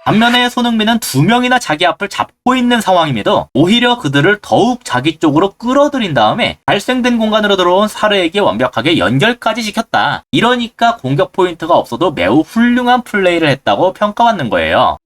반면에 손흥민은 두 명이나 자기 앞을 잡고 있는 상황임에도 오히려 그들을 더욱 자기 쪽으로 끌어들인 다음에 발생된 공간으로 들어온 사르에게 완벽하게 연결까지 시켰다. 이러니까 공격 포인트가 없어도 매우 훌륭한 플레이를 했다고 평가받는 거예요.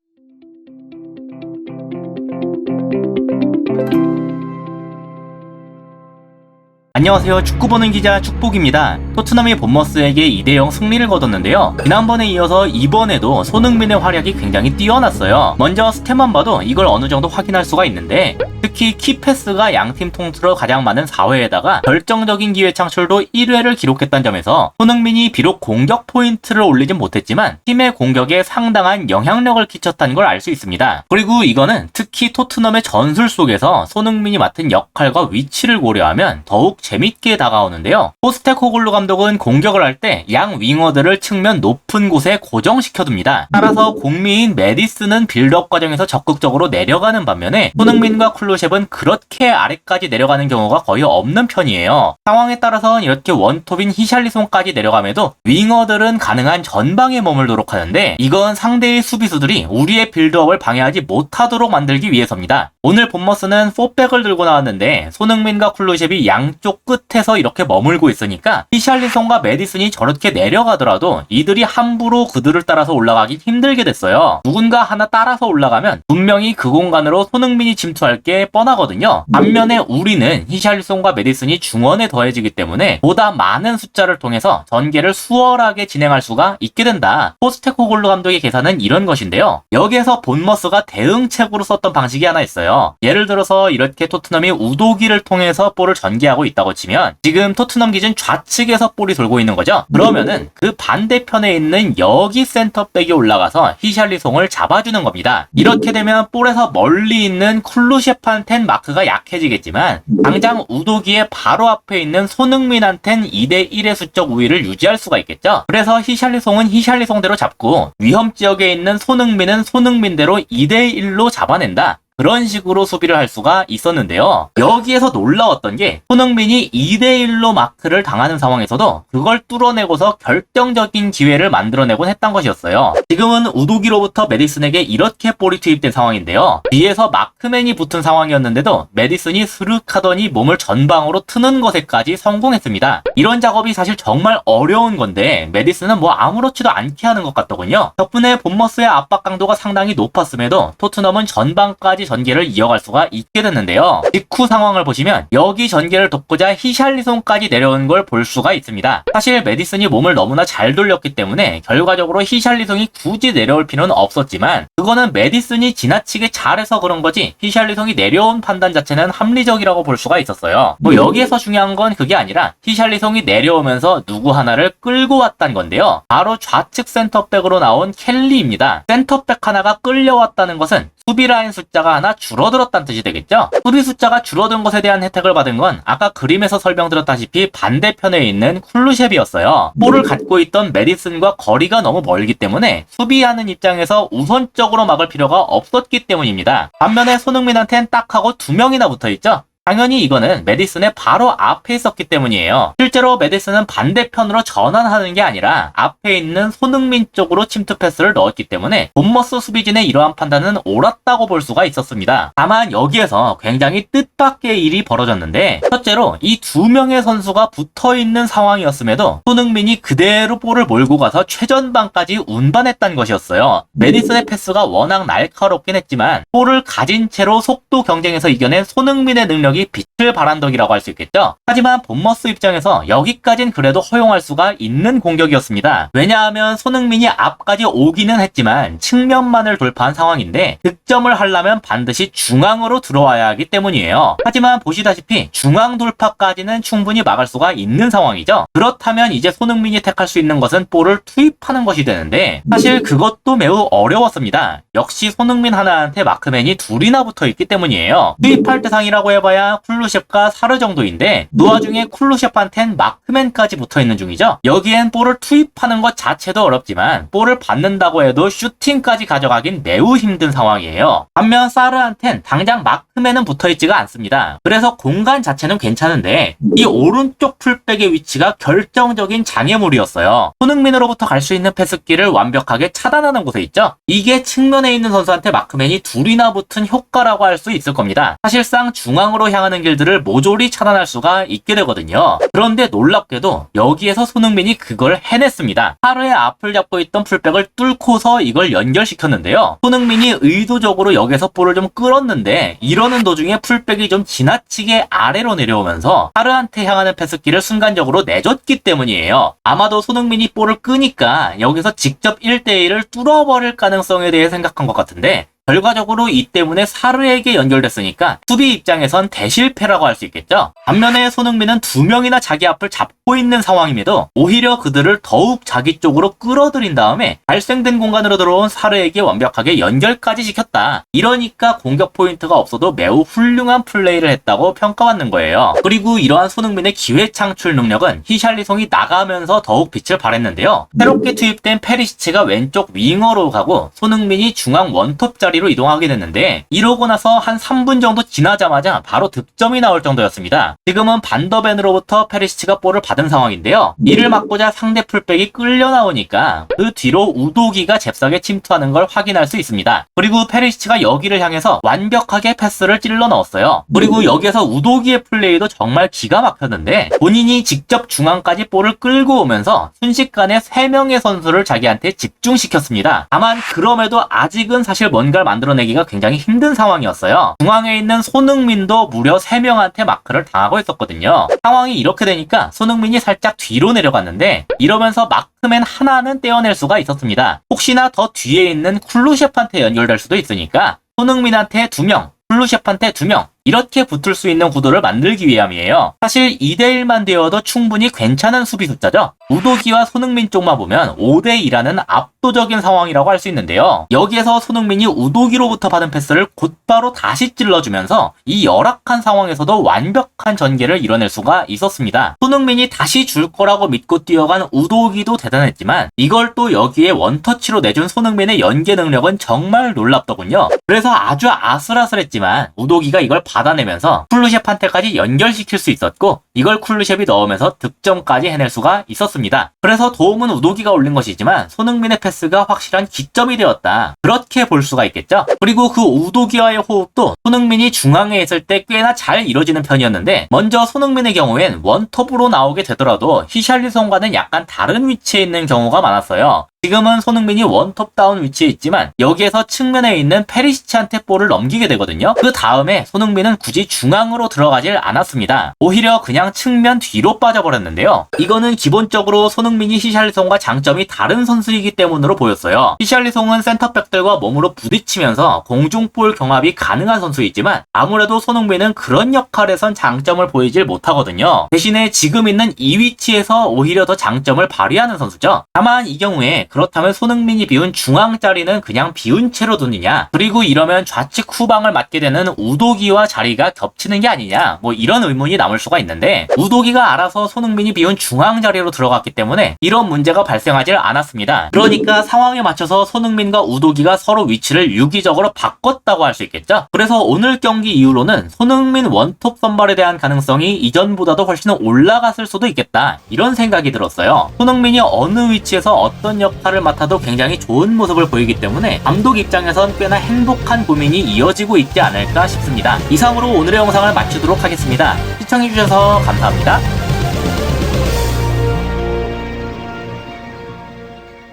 안녕하세요. 축구 보는 기자 축복입니다. 토트넘이 본머스에게 2대0 승리를 거뒀는데요. 지난번에 이어서 이번에도 손흥민의 활약이 굉장히 뛰어났어요. 먼저 스탯만 봐도 이걸 어느 정도 확인할 수가 있는데, 특히 키패스가 양팀 통틀어 가장 많은 4회에다가 결정적인 기회 창출도 1회를 기록했다는 점에서 손흥민이 비록 공격 포인트를 올리진 못했지만 팀의 공격에 상당한 영향력을 끼쳤다는 걸 알 수 있습니다. 그리고 이거는 특히 토트넘의 전술 속에서 손흥민이 맡은 역할과 위치를 고려하면 더욱 재밌게 다가오는데요. 포스테코글루 감독은 공격을 할 때 양 윙어들을 측면 높은 곳에 고정시켜둡니다. 따라서 공미인 메디슨은 빌드업 과정에서 적극적으로 내려가는 반면에 손흥민과 클루셉은 그렇게 아래까지 내려가는 경우가 거의 없는 편이에요. 상황에 따라서 이렇게 원톱인 히샬리송까지 내려감에도 윙어들은 가능한 전방에 머물도록 하는데, 이건 상대의 수비수들이 우리의 빌드업을 방해하지 못하도록 만들기 위해서입니다. 오늘 본머스는 4백을 들고 나왔는데 손흥민과 클루셉이 양쪽 끝에서 이렇게 머물고 있으니까 히샬리송과 메디슨이 저렇게 내려가더라도 이들이 함부로 그들을 따라서 올라가기 힘들게 됐어요. 누군가 하나 따라서 올라가면 분명히 그 공간으로 손흥민이 침투할 게 뻔하거든요. 반면에 우리는 히샬리송과 메디슨이 중원에 더해지기 때문에 보다 많은 숫자를 통해서 전개를 수월하게 진행할 수가 있게 된다. 포스테코글루 감독의 계산은 이런 것인데요. 여기에서 본머스가 대응책으로 썼던 방식이 하나 있어요. 예를 들어서 이렇게 토트넘이 우도기를 통해서 볼을 전개하고 있다고 치면 지금 토트넘 기준 좌측에서 볼이 돌고 있는 거죠. 그러면은 그 반대편에 있는 여기 센터백이 올라가서 히샬리송을 잡아주는 겁니다. 이렇게 되면 볼에서 멀리 있는 쿨루셰프한텐 마크가 약해지겠지만 당장 우도기의 바로 앞에 있는 손흥민한텐 2대1의 수적 우위를 유지할 수가 있겠죠. 그래서 히샬리송은 히샬리송대로 잡고 위험지역에 있는 손흥민은 손흥민대로 2대1로 잡아낸다. 그런 식으로 수비를 할 수가 있었는데요. 여기에서 놀라웠던 게 손흥민이 2대1로 마크를 당하는 상황에서도 그걸 뚫어내고서 결정적인 기회를 만들어내곤 했던 것이었어요. 지금은 우도기로부터 메디슨에게 이렇게 볼이 투입된 상황인데요. 뒤에서 마크맨이 붙은 상황이었는데도 메디슨이 스르륵하더니 몸을 전방으로 트는 것에까지 성공했습니다. 이런 작업이 사실 정말 어려운 건데 메디슨은 뭐 아무렇지도 않게 하는 것 같더군요. 덕분에 본머스의 압박 강도가 상당히 높았음에도 토트넘은 전방까지 전개를 이어갈 수가 있게 됐는데요. 직후 상황을 보시면 여기 전개를 돕고자 히샬리송까지 내려온 걸 볼 수가 있습니다. 사실 메디슨이 몸을 너무나 잘 돌렸기 때문에 결과적으로 히샬리송이 굳이 내려올 필요는 없었지만 그거는 메디슨이 지나치게 잘해서 그런 거지 히샬리송이 내려온 판단 자체는 합리적이라고 볼 수가 있었어요. 뭐 여기에서 중요한 건 그게 아니라 히샬리송이 내려오면서 누구 하나를 끌고 왔다는 건데요. 바로 좌측 센터백으로 나온 켈리입니다. 센터백 하나가 끌려왔다는 것은 수비 라인 숫자가 하나 줄어들었다는 뜻이 되겠죠? 수비 숫자가 줄어든 것에 대한 혜택을 받은 건 아까 그림에서 설명드렸다시피 반대편에 있는 쿨루셉이었어요. 볼을 갖고 있던 메디슨과 거리가 너무 멀기 때문에 수비하는 입장에서 우선적으로 막을 필요가 없었기 때문입니다. 반면에 손흥민한테는 딱 하고 2명이나 붙어있죠? 당연히 이거는 메디슨의 바로 앞에 있었기 때문이에요. 실제로 메디슨은 반대편으로 전환하는 게 아니라 앞에 있는 손흥민 쪽으로 침투 패스를 넣었기 때문에 본머스 수비진의 이러한 판단은 옳았다고 볼 수가 있었습니다. 다만 여기에서 굉장히 뜻밖의 일이 벌어졌는데, 첫째로 이 2명의 선수가 붙어있는 상황이었음에도 손흥민이 그대로 볼을 몰고 가서 최전방까지 운반했다는 것이었어요. 메디슨의 패스가 워낙 날카롭긴 했지만 볼을 가진 채로 속도 경쟁에서 이겨낸 손흥민의 능력이 빛을 발한 덕이라고 할 수 있겠죠. 하지만 본머스 입장에서 여기까진 그래도 허용할 수가 있는 공격이었습니다. 왜냐하면 손흥민이 앞까지 오기는 했지만 측면만을 돌파한 상황인데 득점을 하려면 반드시 중앙으로 들어와야 하기 때문이에요. 하지만 보시다시피 중앙 돌파까지는 충분히 막을 수가 있는 상황이죠. 그렇다면 이제 손흥민이 택할 수 있는 것은 볼을 투입하는 것이 되는데 사실 그것도 매우 어려웠습니다. 역시 손흥민 하나한테 마크맨이 둘이나 붙어있기 때문이에요. 투입할 대상이라고 해봐야 있어봤자 쿨루셉과 사르 정도인데 그 와중에 쿨루셉한텐 마크맨까지 붙어있는 중이죠. 여기엔 볼을 투입하는 것 자체도 어렵지만 볼을 받는다고 해도 슈팅까지 가져가긴 매우 힘든 상황이에요. 반면 사르한텐 당장 마크맨은 붙어있지가 않습니다. 그래서 공간 자체는 괜찮은데 이 오른쪽 풀백의 위치가 결정적인 장애물이었어요. 손흥민으로부터 갈 수 있는 패스길을 완벽하게 차단하는 곳에 있죠. 이게 측면에 있는 선수한테 마크맨이 둘이나 붙은 효과라고 할 수 있을 겁니다. 사실상 중앙으로 향하는 길들을 모조리 차단할 수가 있게 되거든요. 그런데 놀랍게도 여기에서 손흥민이 그걸 해냈습니다. 사르의 앞을 잡고 있던 풀백을 뚫고서 이걸 연결시켰는데요. 손흥민이 의도적으로 여기서 볼을 좀 끌었는데 이러는 도중에 풀백이 좀 지나치게 아래로 내려오면서 사르한테 향하는 패스길을 순간적으로 내줬기 때문이에요. 아마도 손흥민이 볼을 끄니까 여기서 직접 1대1을 뚫어버릴 가능성에 대해 생각한 것 같은데 결과적으로 이 때문에 사르에게 연결됐으니까 수비 입장에선 대실패라고 할 수 있겠죠. 반면에 손흥민은 두 명이나 자기 앞을 잡고 있는 상황임에도 오히려 그들을 더욱 자기 쪽으로 끌어들인 다음에 발생된 공간으로 들어온 사르에게 완벽하게 연결까지 시켰다. 이러니까 공격 포인트가 없어도 매우 훌륭한 플레이를 했다고 평가받는 거예요. 그리고 이러한 손흥민의 기회 창출 능력은 히샬리송이 나가면서 더욱 빛을 발했는데요. 새롭게 투입된 페리시치가 왼쪽 윙어로 가고 손흥민이 중앙 원톱 자리로 이동하게 됐는데 이러고 나서 한 3분 정도 지나자마자 바로 득점이 나올 정도였습니다. 지금은 반더벤으로부터 페리시치가 볼을 받은 상황인데요. 이를 막고자 상대 풀백이 끌려 나오니까 그 뒤로 우도기가 잽싸게 침투하는 걸 확인할 수 있습니다. 그리고 페리시치가 여기를 향해서 완벽하게 패스를 찔러 넣었어요. 그리고 여기에서 우도기의 플레이도 정말 기가 막혔는데 본인이 직접 중앙까지 볼을 끌고 오면서 순식간에 3명의 선수를 자기한테 집중시켰습니다. 다만 그럼에도 아직은 사실 뭔가를 만들어내기가 굉장히 힘든 상황이었어요. 중앙에 있는 손흥민도 무려 3명한테 마크를 당하고 있었거든요. 상황이 이렇게 되니까 손흥민이 살짝 뒤로 내려갔는데 이러면서 마크맨 하나는 떼어낼 수가 있었습니다. 혹시나 더 뒤에 있는 쿨루셉한테 연결될 수도 있으니까 손흥민한테 2명, 쿨루셉한테 2명 이렇게 붙을 수 있는 구도를 만들기 위함이에요. 사실 2대1만 되어도 충분히 괜찮은 수비 숫자죠. 우도기와 손흥민 쪽만 보면 5대2라는 압도적인 상황이라고 할 수 있는데요. 여기에서 손흥민이 우도기로부터 받은 패스를 곧바로 다시 찔러주면서 이 열악한 상황에서도 완벽한 전개를 이뤄낼 수가 있었습니다. 손흥민이 다시 줄 거라고 믿고 뛰어간 우도기도 대단했지만 이걸 또 여기에 원터치로 내준 손흥민의 연계 능력은 정말 놀랍더군요. 그래서 아주 아슬아슬했지만 우도기가 이걸 받아내면서 쿨루셉한테까지 연결시킬 수 있었고 이걸 쿨루셉이 넣으면서 득점까지 해낼 수가 있었습니다. 그래서 도움은 우도기가 올린 것이지만 손흥민의 패스가 확실한 기점이 되었다. 그렇게 볼 수가 있겠죠. 그리고 그 우도기와의 호흡도 손흥민이 중앙에 있을 때 꽤나 잘 이뤄지는 편이었는데 먼저 손흥민의 경우엔 원톱으로 나오게 되더라도 히샬리송과는 약간 다른 위치에 있는 경우가 많았어요. 지금은 손흥민이 원톱다운 위치에 있지만 여기에서 측면에 있는 페리시치한테 볼을 넘기게 되거든요. 그 다음에 손흥민은 굳이 중앙으로 들어가질 않았습니다. 오히려 그냥 측면 뒤로 빠져버렸는데요. 이거는 기본적으로 손흥민이 히샬리송과 장점이 다른 선수이기 때문으로 보였어요. 히샬리송은 센터백들과 몸으로 부딪히면서 공중볼 경합이 가능한 선수이지만 아무래도 손흥민은 그런 역할에선 장점을 보이질 못하거든요. 대신에 지금 있는 이 위치에서 오히려 더 장점을 발휘하는 선수죠. 다만 이 경우에 그렇다면 손흥민이 비운 중앙 자리는 그냥 비운 채로 두느냐, 그리고 이러면 좌측 후방을 맡게 되는 우도기와 자리가 겹치는 게 아니냐, 뭐 이런 의문이 남을 수가 있는데 우도기가 알아서 손흥민이 비운 중앙 자리로 들어갔기 때문에 이런 문제가 발생하지 않았습니다. 그러니까 상황에 맞춰서 손흥민과 우도기가 서로 위치를 유기적으로 바꿨다고 할 수 있겠죠. 그래서 오늘 경기 이후로는 손흥민 원톱 선발에 대한 가능성이 이전보다도 훨씬 올라갔을 수도 있겠다, 이런 생각이 들었어요. 손흥민이 어느 위치에서 어떤 역할을 맡아도 굉장히 좋은 모습을 보이기 때문에 감독 입장에선 꽤나 행복한 고민이 이어지고 있지 않을까 싶습니다. 이상으로 오늘의 영상을 마치도록 하겠습니다. 시청해주셔서 감사합니다.